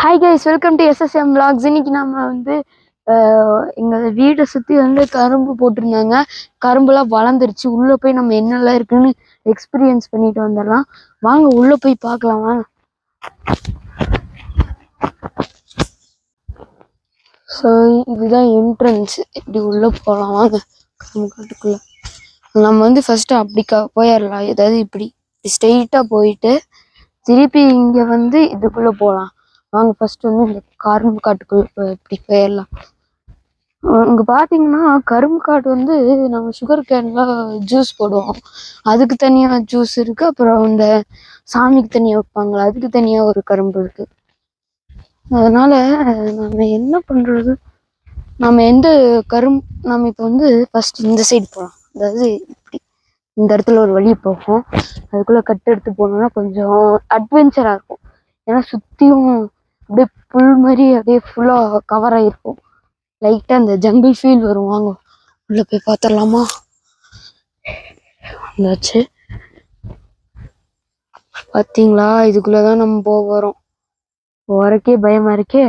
Hi guys, welcome to SSM vlogs. இன்னைக்கு நம்ம வந்து எங்கள் வீட்டை சுற்றி வந்து கரும்பு போட்டிருந்தாங்க. கரும்புலாம் வளர்ந்துருச்சு. உள்ளே போய் நம்ம என்னெல்லாம் இருக்குன்னு எக்ஸ்பீரியன்ஸ் பண்ணிட்டு வந்துடலாம். வாங்க உள்ளே போய் பார்க்கலாம். வாங்க. ஸோ இதுதான் என்ட்ரன்ஸ். இப்படி உள்ளே போகலாம். வாங்க கரும்பு காட்டுக்குள்ளே. நம்ம வந்து ஃபஸ்ட்டு அப்படி போயிடலாம். ஏதாவது இப்படி ஸ்ட்ரெயிட்டாக போயிட்டு திருப்பி இங்கே வந்து இதுக்குள்ளே போகலாம். வாங்க ஃபர்ஸ்ட் வந்து இந்த கரும்பு காட்டுக்குள்ள இப்படி போயிடலாம். இங்கே பார்த்தீங்கன்னா கரும்பு காடு வந்து நம்ம சுகர் கேன்லாம் ஜூஸ் போடுவோம், அதுக்கு தனியாக ஜூஸ் இருக்குது. அப்புறம் இந்த சாமிக்கு தனியாக வைப்பாங்களா, அதுக்கு தனியாக ஒரு கரும்பு இருக்குது. அதனால் நம்ம என்ன பண்ணுறது, நம்ம எந்த நம்ம இப்போ வந்து ஃபஸ்ட் இந்த சைடு போகலாம். அதாவது இப்படி இந்த இடத்துல ஒரு வழி போகும். அதுக்குள்ளே கட்டு எடுத்து போனோம்னா கொஞ்சம் அட்வென்ச்சராக இருக்கும். ஏன்னா சுற்றியும் அப்படியே புல் மாதிரி அப்படியே ஃபுல்லாக கவர் ஆகிருக்கும். லைட்டாக அந்த ஜங்கிள் ஃபீல் வரும். வாங்க உள்ளே போய் பார்த்துடலாமா? வந்தாச்சு. பார்த்தீங்களா, இதுக்குள்ளே தான் நம்ம போகிறோம். வரக்கே பயமாக இருக்கே.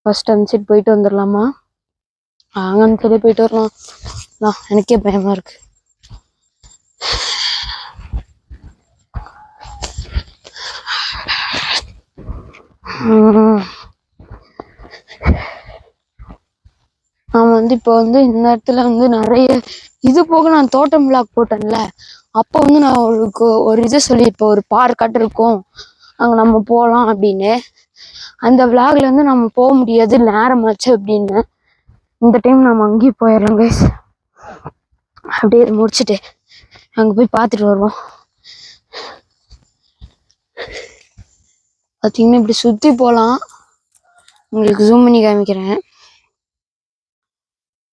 ஃபர்ஸ்ட் அந்த சைடு போயிட்டு வந்துடலாமா? அந்த சைடே போயிட்டு வரலாம். எனக்கே பயமாக இருக்கு. நான் வந்து இப்போ வந்து இந்த இடத்துல வந்து நிறைய இது போக நான் தோட்டம் விளாக் போட்டேன்ல, அப்போ வந்து நான் ஒரு இதை சொல்லியிருப்பேன், ஒரு பார்க்காட்டு இருக்கும் அங்கே நம்ம போகலாம் அப்படின்னு. அந்த விளாக்ல வந்து நம்ம போக முடியாது, நேரமாச்சு அப்படின்னு. இந்த டைம் நம்ம அங்கேயும் போயிடலாம் கைஸ். அப்படியே முடிச்சுட்டு அங்கே போய் பார்த்துட்டு வருவோம். பார்த்தீங்கன்னா இப்படி சுற்றி போகலாம். உங்களுக்கு ஜூம் பண்ணி காமிக்கிறேன்.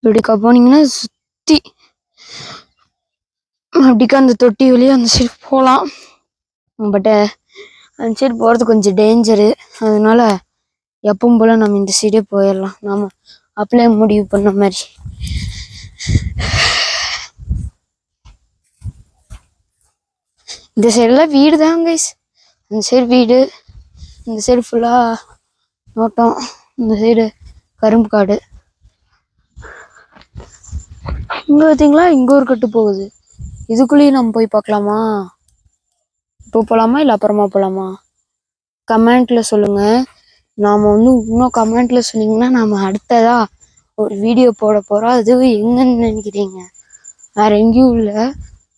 இப்படிக்கா போனீங்கன்னா சுற்றி அப்படிக்கா அந்த தொட்டி வழியாக அந்த சைடு போகலாம். பட்டு அந்த சைடு போகிறது கொஞ்சம் டேஞ்சரு. அதனால எப்பவும் போல் நம்ம இந்த சைடே போயிடலாம். நாம் அப்படியே முடிவு பண்ண மாதிரி. இந்த சைடெல்லாம் வீடு தான் கைஸ். அந்த சைடு வீடு, இந்த சைடு ஃபுல்லாக தோட்டம், இந்த சைடு கரும்பு காடு. இங்கே பார்த்தீங்களா, இங்கே ஒரு கட்டு போகுது. இதுக்குள்ளேயும் நம்ம போய் பார்க்கலாமா? இப்போ போகலாமா இல்லை அப்புறமா போகலாமா? கமெண்ட்டில் சொல்லுங்கள். நாம் வந்து இன்னும் கமெண்ட்டில் சொன்னீங்கன்னா நம்ம அடுத்ததா ஒரு வீடியோ போட போகிறோம். அது எங்கன்னு நினைக்கிறீங்க? வேறு எங்கேயும் இல்லை,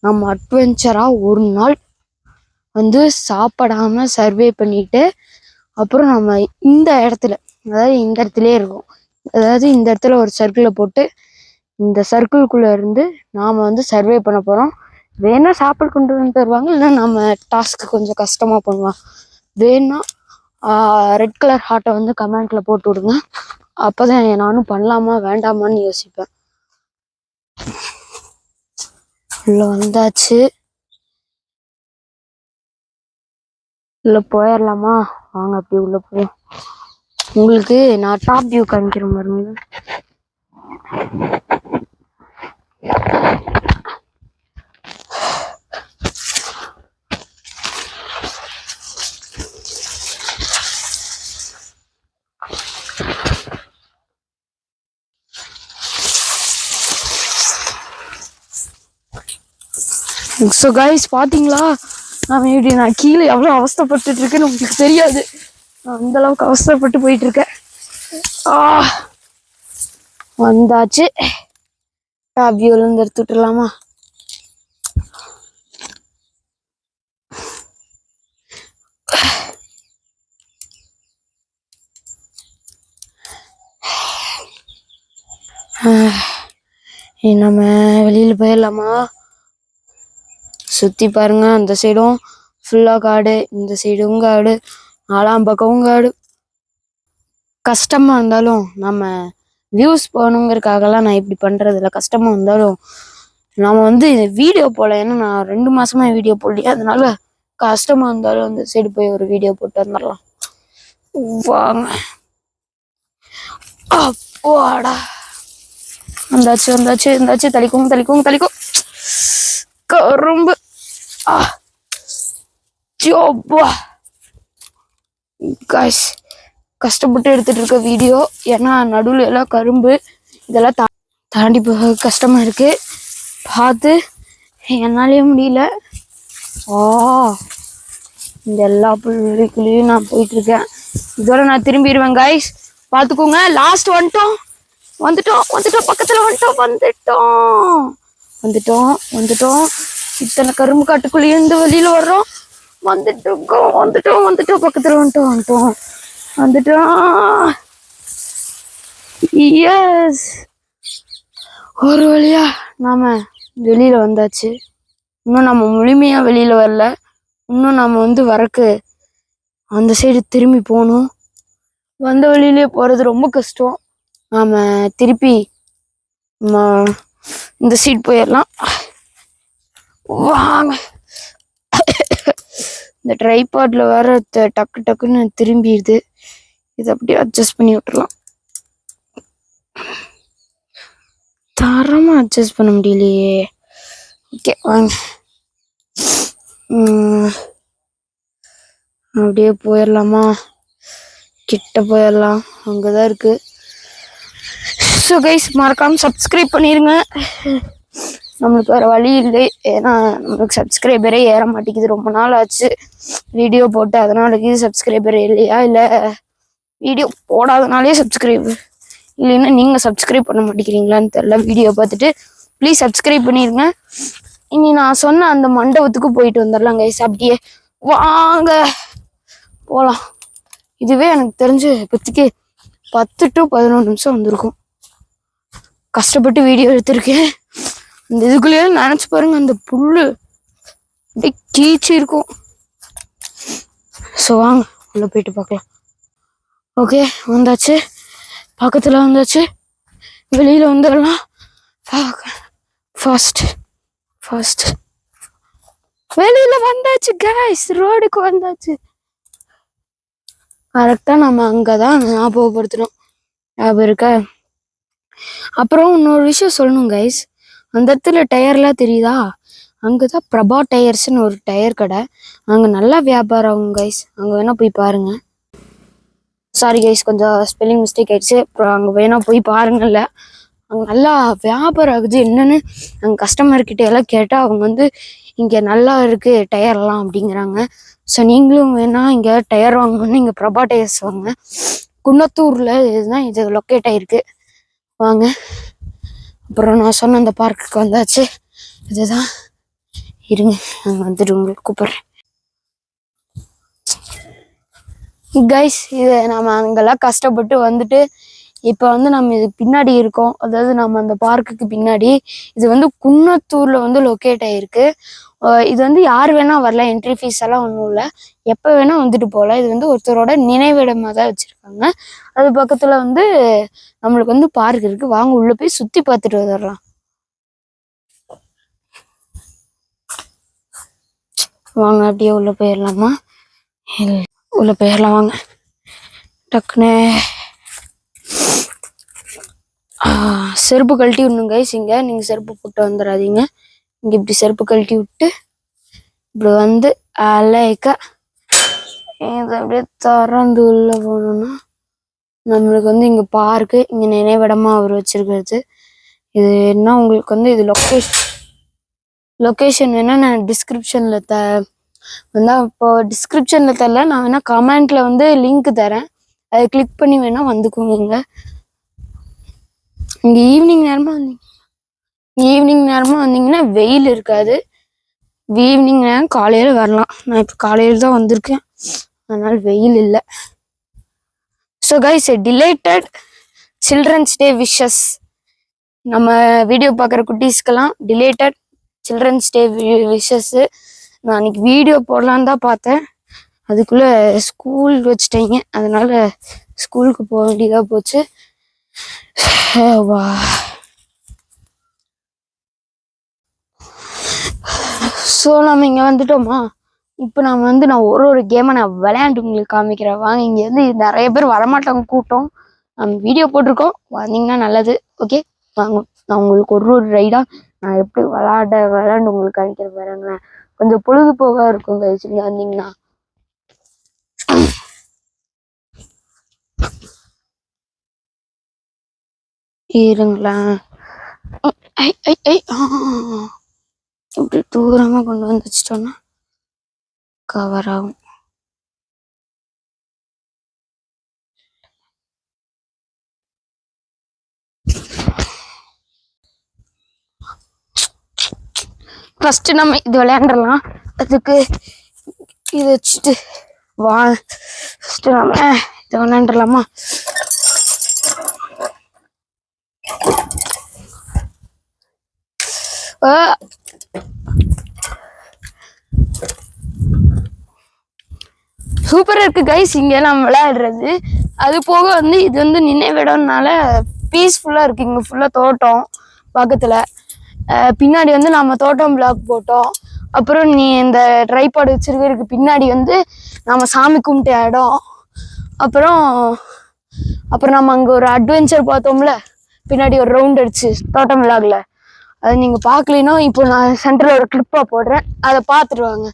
நம்ம அட்வென்ச்சராக ஒரு நாள் வந்து சாப்பிடாமல் சர்வே பண்ணிட்டு அப்புறம் நம்ம இந்த இடத்துல, அதாவது இந்த இடத்துலயே இருக்கும். அதாவது இந்த இடத்துல ஒரு சர்க்கிளை போட்டு இந்த சர்க்கிள்குள்ளே இருந்து நாம் வந்து சர்வே பண்ண போகிறோம். வேணா சாப்பாடு கொண்டு வந்து தருவாங்க, இல்லைன்னா நம்ம டாஸ்க்கு கொஞ்சம் கஷ்டமாக பண்ணுவோம். வேணா ரெட் கலர் ஹார்ட்டை வந்து கமெண்ட்டில் போட்டு விடுங்க. அப்போ தான் நானும் பண்ணலாமா வேண்டாமான்னு யோசிப்பேன். உள்ள வந்தாச்சு. உள்ள போயிடலாமா? வாங்க அப்படி உள்ள போவோம். உங்களுக்கு நான் டாப் வியூ காமிக்கிறேன் பாருங்க. ஸோ கைஸ் பார்த்தீங்களா, நான் கீழே எவ்வளோ அவஸ்தைப்பட்டு இருக்கேன்னு உங்களுக்கு தெரியாது. நான் அந்த அளவுக்கு அவஸ்தைப்பட்டு போயிட்டு இருக்கேன். வந்தாச்சு. டாப் வியூல இருந்து எடுத்துட்டுலாமா? நம்ம வெளியில் போயிடலாமா? சுற்றி பாருங்க. அந்த சைடும் ஃபுல்லாக காடு, இந்த சைடும் காடு, 4 பக்கமும் காடு. கஷ்டமாக இருந்தாலும் நம்ம வியூஸ் போகணுங்கிறதுக்காகலாம் நான் இப்படி பண்ணுறதில்ல. கஷ்டமாக இருந்தாலும் நம்ம வந்து வீடியோ போடல. ஏன்னா நான் 2 மாசமா வீடியோ போடலையே, அதனால கஷ்டமாக இருந்தாலும் அந்த சைடு போய் ஒரு வீடியோ போட்டு வந்துடலாம். வாங்க. அப்போடா வந்தாச்சு. தளிக்கும் கரும்பு. காய்ஸ் கஷ்டப்பட்டு எடுத்துட்டு இருக்க வீடியோ. ஏன்னா நடுவில் எல்லாம் கரும்பு இதெல்லாம் தாண்டி போக கஷ்டமா இருக்கு. பார்த்து என்னாலே முடியல. இந்த எல்லா புள்ளிக்குள்ளேயும் நான் போயிட்டு இருக்கேன். இதோட நான் திரும்பிடுவேன் காய்ஸ், பார்த்துக்கோங்க. லாஸ்ட் வந்துட்டோம் பக்கத்துல வந்துட்டோம். இத்தனை கரும்பு காட்டுக்குள்ளேயும் இந்த வழியில வர்றோம். வந்துட்டோம் பக்கத்துல வந்துட்டோம். எஸ், ஒரு வழியா நாம வெளியில வந்தாச்சு. இன்னும் நம்ம முழுமையா வெளியில வரல. இன்னும் நம்ம வரக்கு அந்த சைடு திரும்பி போகணும். வந்த வழியிலே போறது ரொம்ப கஷ்டம். நாம திருப்பி இந்த சைடு போயிடலாம் வாங்க. இந்த ட்ரைபாட்ல வேற டக்குன்னு திரும்பிடுது. இதை அப்படியே அட்ஜஸ்ட் பண்ணி விட்டுறலாம். தரமா அட்ஜஸ்ட் பண்ண முடியலையே. ஓகே வாங்க, அப்படியே போயிடலாமா? கிட்ட போயிடலாம், அங்கதான் இருக்கு. ஸோ கைஸ், மறக்காம சப்ஸ்கிரைப் பண்ணிருங்க. நம்மளுக்கு வேற வழி இல்லை. ஏன்னா நம்மளுக்கு சப்ஸ்கிரைபரே ஏற மாட்டேங்குது. ரொம்ப நாள் ஆச்சு வீடியோ போட்டு, அதனால சப்ஸ்கிரைபர் இல்லையா இல்லை வீடியோ போடாதனாலே சப்ஸ்கிரைபர் இல்லைன்னா நீங்க சப்ஸ்கிரைப் பண்ண மாட்டேங்கிறீங்களான்னு தெரியல. வீடியோ பார்த்துட்டு ப்ளீஸ் சப்ஸ்கிரைப் பண்ணிருங்க. இனி நான் சொன்ன அந்த மண்டபத்துக்கு போயிட்டு வந்துடலாம் கைஸ். அப்படியே வாங்க போலாம். இதுவே எனக்கு தெரிஞ்சு இப்போதைக்கு 10 to 11 நிமிஷம் வந்திருக்கும். கஷ்டப்பட்டு வீடியோ எடுத்திருக்கேன். அந்த இதுக்குள்ளேயே நினைச்சு பாருங்க, அந்த புல்லு அப்படியே கீச்சு இருக்கும். ஸோ வாங்க உள்ள போயிட்டு பார்க்கலாம். ஓகே, வந்தாச்சு, பக்கத்துல வந்தாச்சு, வெளியில வந்துடலாம். ஃபாஸ்ட் வெளியில வந்தாச்சு கைஸ், ரோடுக்கு வந்தாச்சு. கரெக்டா நம்ம அங்கதான் ஞாபகப்படுத்தணும். ஞாபகம் இருக்கா? அப்புறம் இன்னொரு விஷயம் சொல்லணும் கைஸ். அந்த இடத்துல டயர்லாம் தெரியுதா? அங்கதான் பிரபா டயர்ஸ்ன்னு ஒரு டயர் கடை. அங்க நல்லா வியாபாரம் ஆகும் கைஸ். அங்க வேணா போய் பாருங்க. சாரி கைஸ், கொஞ்சம் ஸ்பெல்லிங் மிஸ்டேக் ஆயிடுச்சு. அப்புறம் அங்க வேணா போய் பாருங்கல்ல. அங்க நல்லா வியாபாரம் ஆகுது. என்னன்னு அங்க கஸ்டமர்கிட்ட எல்லாம் கேட்டா அவங்க இங்க நல்லா இருக்கு டயர்லாம் அப்படிங்கிறாங்க. ஸோ நீங்களும் வேணா இங்க டயர் வாங்கணும்னு இங்க பிரபா டயர்ஸ் வாங்க. குன்னத்தூர்ல இதுதான் இது லொக்கேட் ஆயிருக்கு. வாங்க. அப்புறம் நான் சொன்ன அந்த பார்க்குக்கு வந்தாச்சு. இதுதான், இருங்க அங்க வந்துட்டு உங்களுக்கு கூப்பிடுறேன் கைஸ். இது நம்ம அங்கெல்லாம் கஷ்டப்பட்டு வந்துட்டு இப்போ நம்ம இது பின்னாடி இருக்கோம். அதாவது நம்ம அந்த பார்க்குக்கு பின்னாடி. இது குன்னத்தூர்ல லொக்கேட் ஆயிருக்கு. இது யார் வேணா வரலாம். என்ட்ரி ஃபீஸ் எல்லாம் ஒன்றும் இல்லை. எப்போ வேணா வந்துட்டு போகலாம். இது ஒருத்தரோட நினைவிடமாக தான் வச்சிருக்காங்க. அது பக்கத்துல நம்மளுக்கு பார்க் இருக்கு. வாங்க உள்ள போய் சுத்தி பார்த்துட்டு வந்துடலாம். வாங்க அப்படியே உள்ள போயிடலாமா? உள்ள போயிடலாம் வாங்க. டக்குன்னு செருப்பு கழட்டி விடணும் கைஸ். இங்க நீங்க செருப்பு போட்டு வந்துடாதீங்க. இங்க இப்படி செருப்பு கழட்டி விட்டு இப்படி அலைக்கா இது அப்படியே திறந்து உள்ள போனோம்னா நம்மளுக்கு இங்க பார்க்கு, இங்க நினைவிடமா அவர் வச்சிருக்கிறது. இது என்ன உங்களுக்கு இது லொக்கேஷன் வேணா நான் டிஸ்கிரிப்ஷன்ல இப்போ டிஸ்கிரிப்ஷன்ல தரல, நான் வேணா கமெண்ட்ல லிங்க் தரேன். அதை கிளிக் பண்ணி வேணா வந்துக்கோங்க. இங்க ஈவினிங் நேரமா வந்தீங்கன்னா வெயில் இருக்காது. ஈவினிங் நேரம் காலையில வரலாம். நான் இப்போ காலையில தான் வந்திருக்கேன், அதனால வெயில் இல்லை. So guys, belated children's day wishes. நம்ம வீடியோ பார்க்குற குட்டீஸ்க்கெல்லாம் டிலேட்டட் சில்ட்ரன்ஸ் டே விஷஸ். நான் அன்னைக்கு வீடியோ போடலான்னு தான் பார்த்தேன். அதுக்குள்ள ஸ்கூல் வச்சுட்டீங்க, அதனால ஸ்கூலுக்கு போக வேண்டியதா போச்சு. ஸோ நம்ம இங்க வந்துட்டோமா? இப்போ நான் ஒரு கேமை நான் விளையாண்டு உங்களுக்கு காமிக்கிறேன் வாங்க. இங்க நிறைய பேர் வரமாட்டாங்க, கூட்டம். நம்ம வீடியோ போட்டிருக்கோம், வந்தீங்கன்னா நல்லது. ஓகே வாங்க, நான் உங்களுக்கு ஒரு ரைடா நான் எப்படி விளையாண்டு உங்களுக்கு காமிக்கிறேன் பாருங்களேன். கொஞ்சம் பொழுதுபோக்கா இருக்கும் கைஸ் இங்க வந்தீங்கன்னா. இருங்களேன். ஐ ஐ ஐ இப்படி தூரமா கொண்டு வந்து வச்சிட்டோம்னா கவர் ஆகும். ஃபர்ஸ்ட் நம்ம இது விளையாண்டுலாம். அதுக்கு இது வச்சுட்டு வா ஃபர்ஸ்ட் நம்ம இது விளையாண்டுலாமா? சூப்பரா இருக்கு கைஸ் இங்க நம்ம விளையாடுறது. அது போக வந்து இது வந்து நினைவிடம்னால பீஸ்ஃபுல்லா இருக்கு. இங்க ஃபுல்லா தோட்டம் பக்கத்துல. பின்னாடி வந்து நம்ம தோட்டம் பிளாக் போட்டோம். அப்புறம் நீ இந்த ட்ரைபாட் வச்சிருக்கிறதுக்கு பின்னாடி வந்து நம்ம சாமி கும்பிட்ட இடம். அப்புறம் அப்புறம் நம்ம அங்க ஒரு அட்வென்ச்சர் பார்த்தோம்ல, பின்னாடி ஒரு ரவுண்ட் அடிச்சு தோட்டம் விளாக்ல. அது நீங்க பாக்கலைன்னா இப்போ நான் சென்டர்ல ஒரு கிளிப்பா போடுறேன், அதை பார்த்துட்டு வாங்க.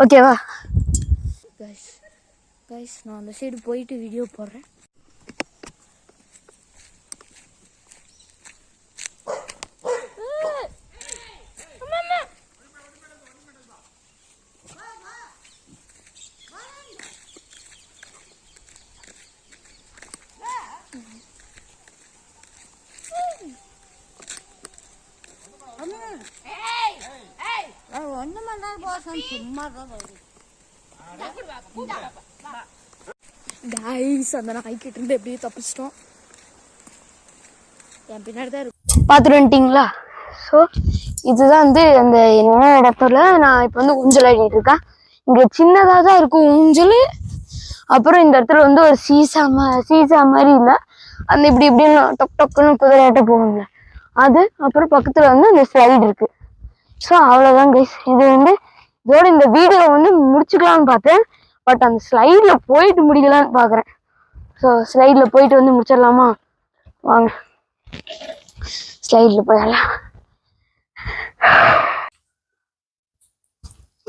ஓகேவா கைஸ்? கைஸ் நான் அந்த சைடு போயிட்டு வீடியோ போடுறேன். அந்த நாய்க்கிட்ட இருந்து எப்படியே தப்பிச்சிட்டோம். என் பின்னாடி தான் இருக்கும். பார்த்துட்டு வந்துட்டீங்களா? ஸோ இதுதான் வந்து அந்த என்ன இடத்துல நான் இப்போ வந்து ஊஞ்சல் ஆடிட்டு இருக்கேன். இங்கே சின்னதாக தான் இருக்கும் ஊஞ்சல். அப்புறம் இந்த இடத்துல வந்து ஒரு சீசா மாதிரி இல்லை, அந்த இப்படி இப்படின்னு டொக் டொக்குன்னு குதிரையாட்ட போகும்ல அது. அப்புறம் பக்கத்தில் வந்து அந்த ஸ்லைடு இருக்கு. ஸோ அவ்வளோதான் கைஸ். இது வந்து இதோட இந்த வீடியோ வந்து முடிச்சுக்கலான்னு பார்த்தேன். பட் அந்த ஸ்லைடில் போயிட்டு முடிக்கலான்னு பார்க்குறேன். ஸோ ஸ்லைடில் போயிட்டு வந்து முடிச்சிடலாமா? வாங்க ஸ்லைடில் போயிடலாம்.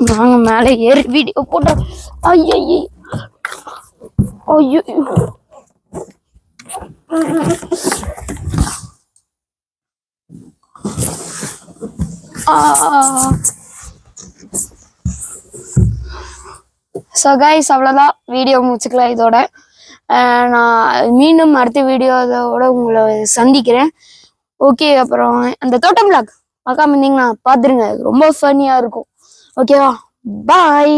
நாங்க மேலே ஏறி வீடியோ போட்டோம். ஐயோ ஐயோ ஸோ கைஸ் அவ்வளோதான், வீடியோ முடிச்சுக்கலாம் இதோட. நான் மீண்டும் அடுத்த வீடியோவோட உங்களை சந்திக்கிறேன். ஓகே, அப்புறம் அந்த தோட்டம் விளாக் பார்க்காம இருந்தீங்கன்னா பார்த்துருங்க, ரொம்ப ஃபன்னியாக இருக்கும். ஓகேவா? பாய்.